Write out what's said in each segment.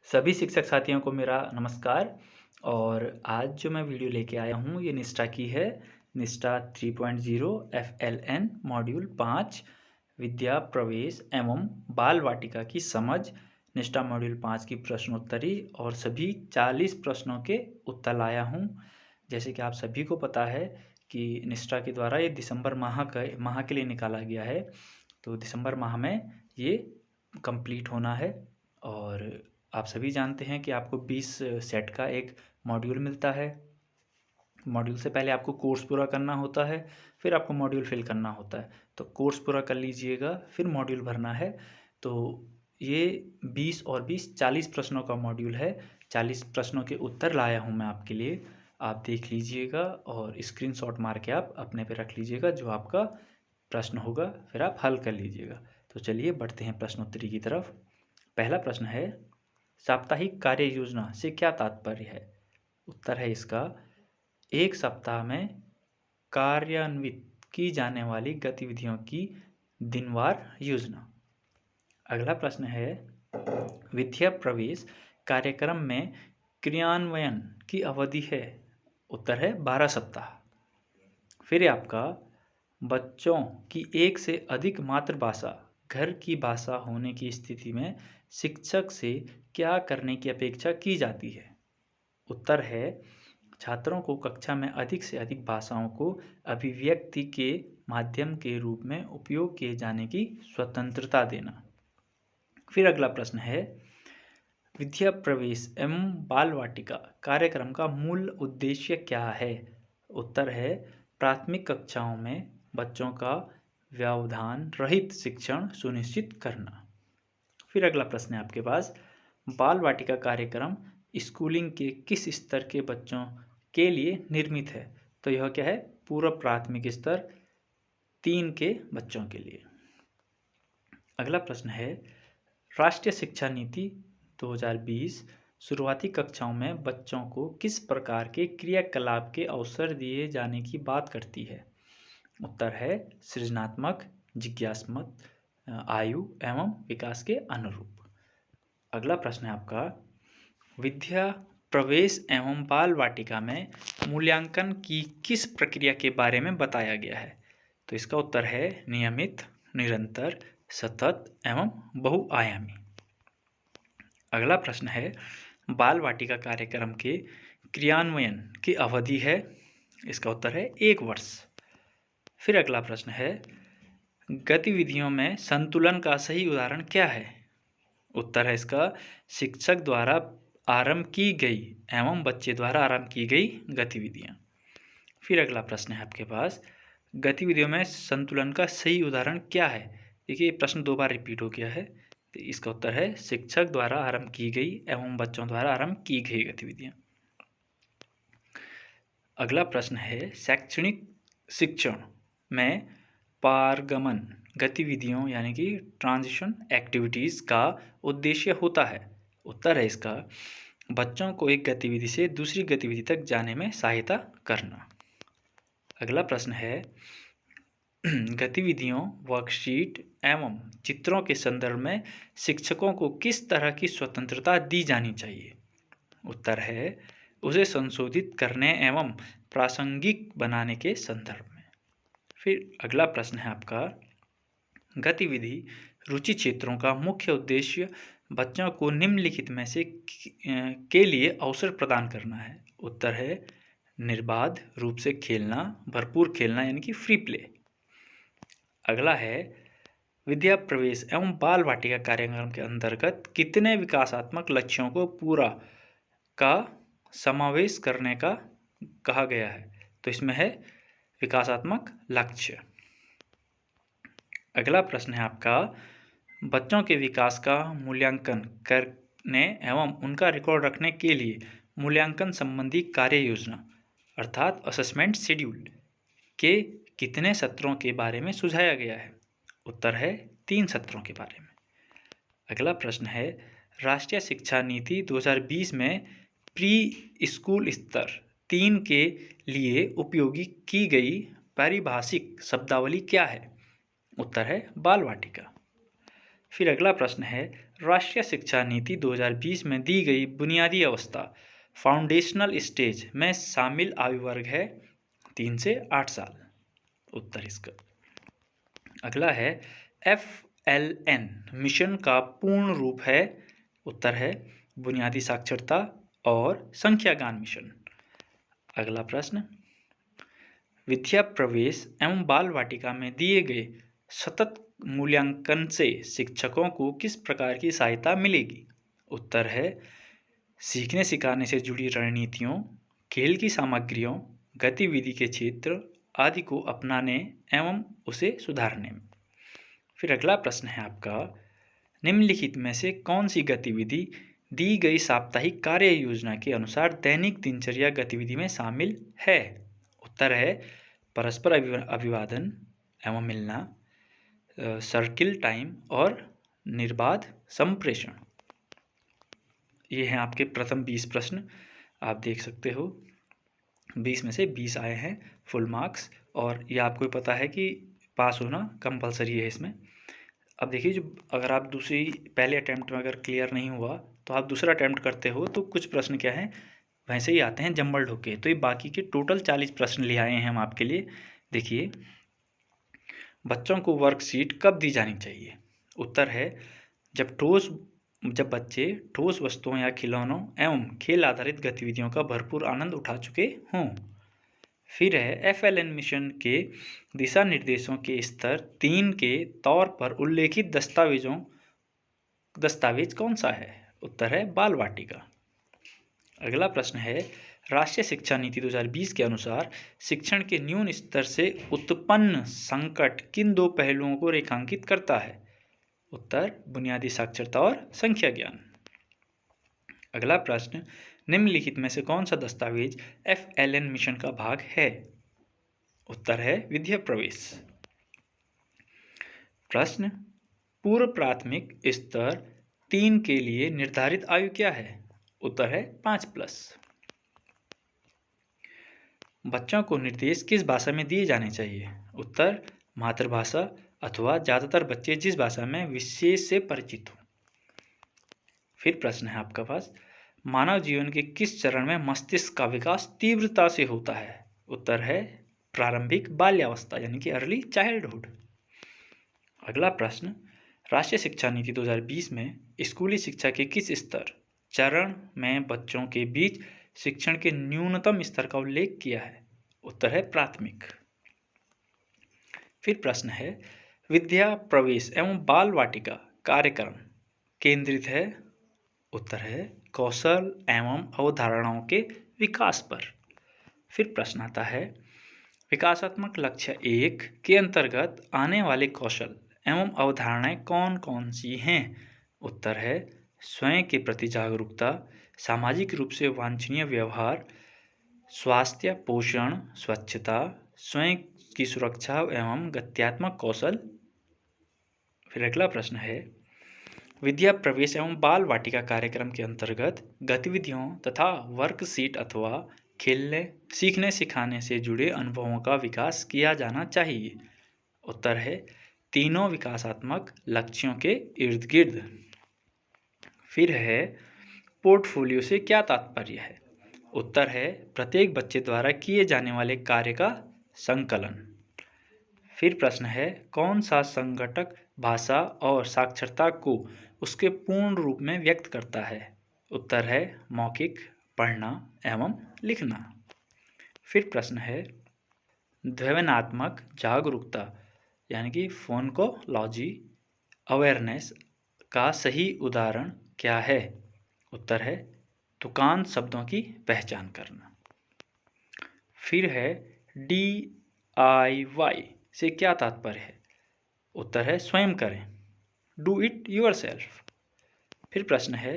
सभी शिक्षक साथियों को मेरा नमस्कार। और आज जो मैं वीडियो लेके आया हूँ ये निष्ठा की है। निष्ठा 3.0 FLN मॉड्यूल 5 विद्या प्रवेश एवं बाल वाटिका की समझ। निष्ठा मॉड्यूल 5 की प्रश्नोत्तरी और सभी 40 प्रश्नों के उत्तर लाया हूँ। जैसे कि आप सभी को पता है कि निष्ठा के द्वारा ये दिसंबर माह के लिए निकाला गया है। तो दिसंबर माह में ये कंप्लीट होना है। और आप सभी जानते हैं कि आपको 20 सेट का एक मॉड्यूल मिलता है। मॉड्यूल से पहले आपको कोर्स पूरा करना होता है, फिर आपको मॉड्यूल फिल करना होता है। तो कोर्स पूरा कर लीजिएगा, फिर मॉड्यूल भरना है। तो ये 20 और 20 40 प्रश्नों का मॉड्यूल है। 40 प्रश्नों के उत्तर लाया हूँ मैं आपके लिए। आप देख लीजिएगा और स्क्रीनशॉट मार के आप अपने पे रख लीजिएगा। जो आपका प्रश्न होगा फिर आप हल कर लीजिएगा। तो चलिए बढ़ते हैं प्रश्नोत्तरी की तरफ। पहला प्रश्न है, साप्ताहिक कार्य योजना से क्या तात्पर्य है? उत्तर है इसका, एक सप्ताह में कार्यान्वित की जाने वाली गतिविधियों की दिनवार योजना। अगला प्रश्न है, विद्या प्रवेश कार्यक्रम में क्रियान्वयन की अवधि है। उत्तर है 12 सप्ताह। फिर आपका, बच्चों की एक से अधिक मातृभाषा घर की भाषा होने की स्थिति में शिक्षक से क्या करने की अपेक्षा की जाती है? उत्तर है, छात्रों को कक्षा में अधिक से अधिक भाषाओं को अभिव्यक्ति के माध्यम के रूप में उपयोग किए जाने की स्वतंत्रता देना। फिर अगला प्रश्न है, विद्या प्रवेश एवं बाल वाटिका कार्यक्रम का मूल उद्देश्य क्या है? उत्तर है, प्राथमिक कक्षाओं में बच्चों का व्यवधान रहित शिक्षण सुनिश्चित करना। फिर अगला प्रश्न है आपके पास, बाल वाटिका कार्यक्रम स्कूलिंग के किस स्तर के बच्चों के लिए निर्मित है? तो यह क्या है, पूर्व प्राथमिक स्तर 3 के बच्चों के लिए। अगला प्रश्न है, राष्ट्रीय शिक्षा नीति 2020 शुरुआती कक्षाओं में बच्चों को किस प्रकार के क्रियाकलाप के अवसर दिए जाने की बात करती है? उत्तर है, सृजनात्मक, जिज्ञासात्मक, आयु एवं विकास के अनुरूप। अगला प्रश्न है आपका, विद्या प्रवेश एवं बाल वाटिका में मूल्यांकन की किस प्रक्रिया के बारे में बताया गया है? तो इसका उत्तर है, नियमित, निरंतर, सतत एवं बहुआयामी। अगला प्रश्न है, बाल वाटिका कार्यक्रम के क्रियान्वयन की अवधि है। इसका उत्तर है 1 वर्ष। फिर अगला प्रश्न है, गतिविधियों में संतुलन का सही उदाहरण क्या है? उत्तर है इसका, शिक्षक द्वारा आरंभ की गई एवं बच्चे द्वारा आरंभ की गई गतिविधियां। फिर अगला प्रश्न है आपके पास, गतिविधियों में संतुलन का सही उदाहरण क्या है? देखिए प्रश्न 2 बार रिपीट हो गया है। तो इसका उत्तर है, शिक्षक द्वारा आरंभ की गई एवं बच्चों द्वारा आरंभ की गई गतिविधियां। अगला प्रश्न है, शैक्षणिक शिक्षण में पारगमन गतिविधियों यानी कि ट्रांजिशन एक्टिविटीज़ का उद्देश्य होता है। उत्तर है इसका, बच्चों को एक गतिविधि से दूसरी गतिविधि तक जाने में सहायता करना। अगला प्रश्न है, गतिविधियों, वर्कशीट एवं चित्रों के संदर्भ में शिक्षकों को किस तरह की स्वतंत्रता दी जानी चाहिए? उत्तर है, उसे संशोधित करने एवं प्रासंगिक बनाने के संदर्भ में। फिर अगला प्रश्न है आपका, गतिविधि रुचि क्षेत्रों का मुख्य उद्देश्य बच्चों को निम्नलिखित में से के लिए अवसर प्रदान करना है। उत्तर है, निर्बाध रूप से खेलना, भरपूर खेलना यानी कि फ्री प्ले। अगला है, विद्या प्रवेश एवं बाल वाटिका कार्यक्रम के अंतर्गत कितने विकासात्मक लक्ष्यों को पूरा का समावेश करने का कहा गया है? तो इसमें है विकासात्मक लक्ष्य। अगला प्रश्न है आपका, बच्चों के विकास का मूल्यांकन करने एवं उनका रिकॉर्ड रखने के लिए मूल्यांकन संबंधी कार्य योजना अर्थात असेसमेंट शेड्यूल के कितने सत्रों के बारे में सुझाया गया है? उत्तर है, 3 सत्रों के बारे में। अगला प्रश्न है, राष्ट्रीय शिक्षा नीति 2020 में प्री स्कूल स्तर 3 के लिए उपयोगी की गई पारिभाषिक शब्दावली क्या है? उत्तर है, बाल वाटिका। फिर अगला प्रश्न है, राष्ट्रीय शिक्षा नीति 2020 में दी गई बुनियादी अवस्था फाउंडेशनल स्टेज में शामिल आयु वर्ग है 3 से 8 साल। उत्तर इसका। अगला है FLN मिशन का पूर्ण रूप है। उत्तर है बुनियादी साक्षरता और संख्या ज्ञान मिशन। अगला प्रश्न, विद्या प्रवेश एवं बाल वाटिका में दिए गए सतत मूल्यांकन से शिक्षकों को किस प्रकार की सहायता मिलेगी? उत्तर है सीखने सिखाने से जुड़ी रणनीतियों, खेल की सामग्रियों, गतिविधि के क्षेत्र आदि को अपनाने एवं उसे सुधारने में। फिर अगला प्रश्न है आपका, निम्नलिखित में से कौन सी गतिविधि दी गई साप्ताहिक कार्य योजना के अनुसार दैनिक दिनचर्या गतिविधि में शामिल है? उत्तर है परस्पर अभिवादन एवं मिलना, सर्किल टाइम और निर्बाध संप्रेषण। ये हैं आपके प्रथम 20 प्रश्न। आप देख सकते हो 20 में से 20 आए हैं फुल मार्क्स, और ये आपको पता है कि पास होना कंपलसरी है इसमें। अब देखिए, जो अगर आप पहले अटैम्प्ट में अगर क्लियर नहीं हुआ तो आप दूसरा अटैम्प्ट करते हो तो कुछ प्रश्न क्या हैं वैसे ही आते हैं जम्बल्ड होके। तो ये बाकी के टोटल 40 प्रश्न ले आए हैं हम आपके लिए। देखिए, बच्चों को वर्कशीट कब दी जानी चाहिए? उत्तर है जब बच्चे ठोस वस्तुओं या खिलौनों एवं खेल आधारित गतिविधियों का भरपूर आनंद उठा चुके हों। फिर है FLN मिशन के दिशा निर्देशों के स्तर 3 के तौर पर उल्लेखित दस्तावेज कौन सा है? उत्तर है बाल वाटिका। अगला प्रश्न है, राष्ट्रीय शिक्षा नीति 2020 के अनुसार शिक्षण के न्यून स्तर से उत्पन्न संकट किन दो पहलुओं को रेखांकित करता है? उत्तर बुनियादी साक्षरता और संख्या ज्ञान। अगला प्रश्न, निम्नलिखित में से कौन सा दस्तावेज FLN मिशन का भाग है? उत्तर है विद्या प्रवेश। प्रश्न, पूर्व प्राथमिक स्तर 3 के लिए निर्धारित आयु क्या है? उत्तर है 5+। बच्चों को निर्देश किस भाषा में दिए जाने चाहिए? उत्तर मातृभाषा, अथवा ज़्यादातर बच्चे जिस भाषा में विशेष से परिचित हों। फिर प्रश्न है आपका पास, मानव जीवन के किस चरण में मस्तिष्क का विकास तीव्रता से होता है? उत्तर है प्रारंभिक बाल्यावस्था यानी कि अर्ली चाइल्डहुड। अगला प्रश्न, राष्ट्रीय शिक्षा नीति 2020 में स्कूली शिक्षा के किस चरण में बच्चों के बीच शिक्षण के न्यूनतम स्तर का उल्लेख किया है? उत्तर है प्राथमिक। फिर प्रश्न है, विद्या प्रवेश एवं बाल वाटिका कार्यक्रम केंद्रित है? उत्तर है कौशल एवं अवधारणाओं के विकास पर। फिर प्रश्न आता है, विकासात्मक लक्ष्य 1 के अंतर्गत आने वाले कौशल एवं अवधारणाएं कौन कौन सी हैं? उत्तर है स्वयं के प्रति जागरूकता, सामाजिक रूप से वांछनीय व्यवहार, स्वास्थ्य पोषण, स्वच्छता, स्वयं की सुरक्षा एवं गत्यात्मक कौशल। फिर अगला प्रश्न है, विद्या प्रवेश एवं बाल वाटिका कार्यक्रम के अंतर्गत गतिविधियों तथा वर्कशीट अथवा खेलने सीखने सिखाने से जुड़े अनुभवों का विकास किया जाना चाहिए। उत्तर है तीनों विकासात्मक लक्ष्यों के इर्द गिर्द। फिर है, पोर्टफोलियो से क्या तात्पर्य है? उत्तर है प्रत्येक बच्चे द्वारा किए जाने वाले कार्य का संकलन। फिर प्रश्न है, कौन सा संघटक भाषा और साक्षरता को उसके पूर्ण रूप में व्यक्त करता है? उत्तर है मौखिक, पढ़ना एवं लिखना। फिर प्रश्न है, ध्वन्यात्मक जागरूकता यानी कि फोनकोलॉजी अवेयरनेस का सही उदाहरण क्या है? उत्तर है दुकान शब्दों की पहचान करना। फिर है, DIY से क्या तात्पर्य है? उत्तर है स्वयं करें, डू इट योरसेल्फ। फिर प्रश्न है,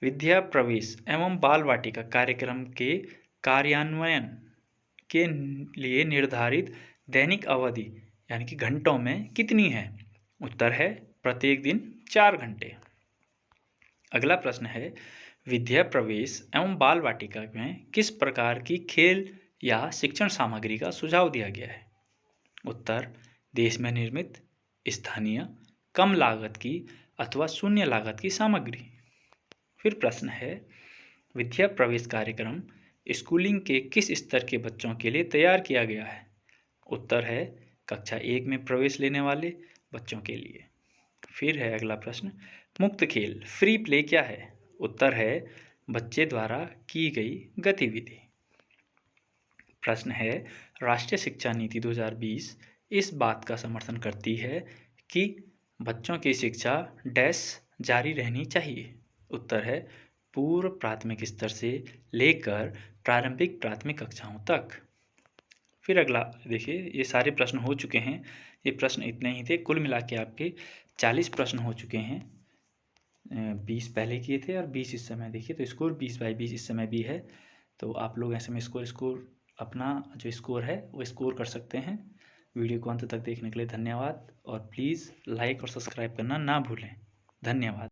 विद्या प्रवेश एवं बाल वाटिका कार्यक्रम के कार्यान्वयन के लिए निर्धारित दैनिक अवधि यानी कि घंटों में कितनी है? उत्तर है प्रत्येक दिन 4 घंटे। अगला प्रश्न है, विद्या प्रवेश एवं बाल वाटिका में किस प्रकार की खेल या शिक्षण सामग्री का सुझाव दिया गया है? उत्तर देश में निर्मित, स्थानीय, कम लागत की अथवा शून्य लागत की सामग्री। फिर प्रश्न है, विद्या प्रवेश कार्यक्रम स्कूलिंग के किस स्तर के बच्चों के लिए तैयार किया गया है? उत्तर है कक्षा 1 में प्रवेश लेने वाले बच्चों के लिए। फिर है अगला प्रश्न, मुक्त खेल फ्री प्ले क्या है? उत्तर है बच्चे द्वारा की गई गतिविधि। प्रश्न है, राष्ट्रीय शिक्षा नीति 2020 इस बात का समर्थन करती है कि बच्चों की शिक्षा डैश जारी रहनी चाहिए। उत्तर है पूर्व प्राथमिक स्तर से लेकर प्रारंभिक प्राथमिक कक्षाओं तक। फिर अगला देखिए, ये सारे प्रश्न हो चुके हैं। ये प्रश्न इतने ही थे, कुल मिला के आपके 40 प्रश्न हो चुके हैं। 20 पहले किए थे और 20 इस समय। देखिए तो स्कोर 20/20 इस समय भी है। तो आप लोग ऐसे में स्कोर अपना जो स्कोर है वो स्कोर कर सकते हैं। वीडियो को अंत तक देखने के लिए धन्यवाद और प्लीज़ लाइक और सब्सक्राइब करना ना भूलें। धन्यवाद।